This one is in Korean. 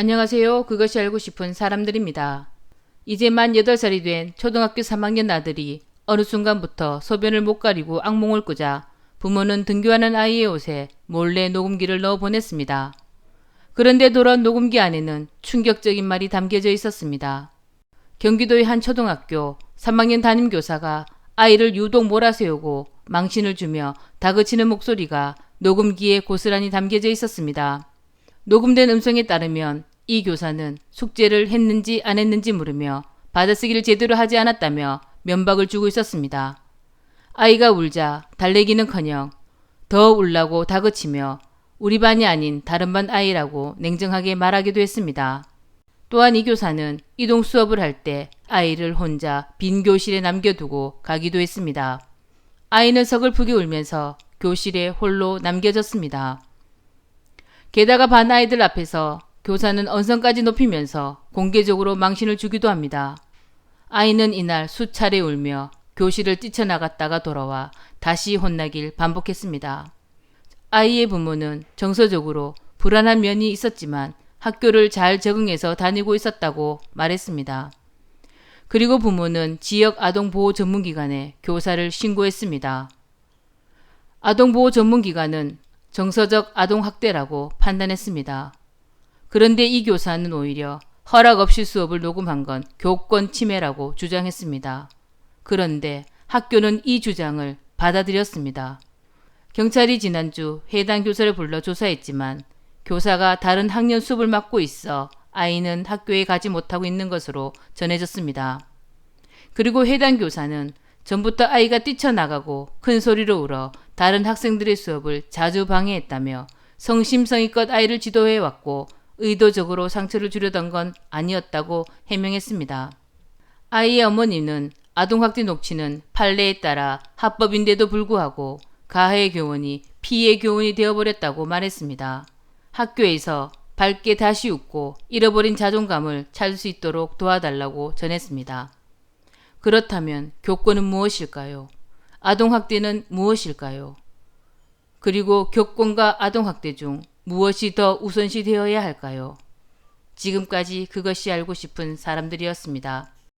안녕하세요. 그것이 알고 싶은 사람들입니다. 이제 만 8살이 된 초등학교 3학년 아들이 어느 순간부터 소변을 못 가리고 악몽을 꾸자 부모는 등교하는 아이의 옷에 몰래 녹음기를 넣어 보냈습니다. 그런데 돌아온 녹음기 안에는 충격적인 말이 담겨져 있었습니다. 경기도의 한 초등학교 3학년 담임교사가 아이를 유독 몰아세우고 망신을 주며 다그치는 목소리가 녹음기에 고스란히 담겨져 있었습니다. 녹음된 음성에 따르면 이 교사는 숙제를 했는지 안 했는지 물으며 받아쓰기를 제대로 하지 않았다며 면박을 주고 있었습니다. 아이가 울자 달래기는커녕 더 울라고 다그치며 우리 반이 아닌 다른 반 아이라고 냉정하게 말하기도 했습니다. 또한 이 교사는 이동 수업을 할 때 아이를 혼자 빈 교실에 남겨두고 가기도 했습니다. 아이는 서글프게 울면서 교실에 홀로 남겨졌습니다. 게다가 반 아이들 앞에서 교사는 언성까지 높이면서 공개적으로 망신을 주기도 합니다. 아이는 이날 수차례 울며 교실을 뛰쳐나갔다가 돌아와 다시 혼나길 반복했습니다. 아이의 부모는 정서적으로 불안한 면이 있었지만 학교를 잘 적응해서 다니고 있었다고 말했습니다. 그리고 부모는 지역 아동보호 전문기관에 교사를 신고했습니다. 아동보호 전문기관은 정서적 아동학대라고 판단했습니다. 그런데 이 교사는 오히려 허락 없이 수업을 녹음한 건 교권 침해라고 주장했습니다. 그런데 학교는 이 주장을 받아들였습니다. 경찰이 지난주 해당 교사를 불러 조사했지만 교사가 다른 학년 수업을 맡고 있어 아이는 학교에 가지 못하고 있는 것으로 전해졌습니다. 그리고 해당 교사는 전부터 아이가 뛰쳐나가고 큰 소리로 울어 다른 학생들의 수업을 자주 방해했다며 성심성의껏 아이를 지도해왔고 의도적으로 상처를 주려던 건 아니었다고 해명했습니다. 아이의 어머니는 아동학대 녹취는 판례에 따라 합법인데도 불구하고 가해 교원이 피해 교원이 되어버렸다고 말했습니다. 학교에서 밝게 다시 웃고 잃어버린 자존감을 찾을 수 있도록 도와달라고 전했습니다. 그렇다면 교권은 무엇일까요? 아동학대는 무엇일까요? 그리고 교권과 아동학대 중 무엇이 더 우선시 되어야 할까요? 지금까지 그것이 알고 싶은 사람들이었습니다.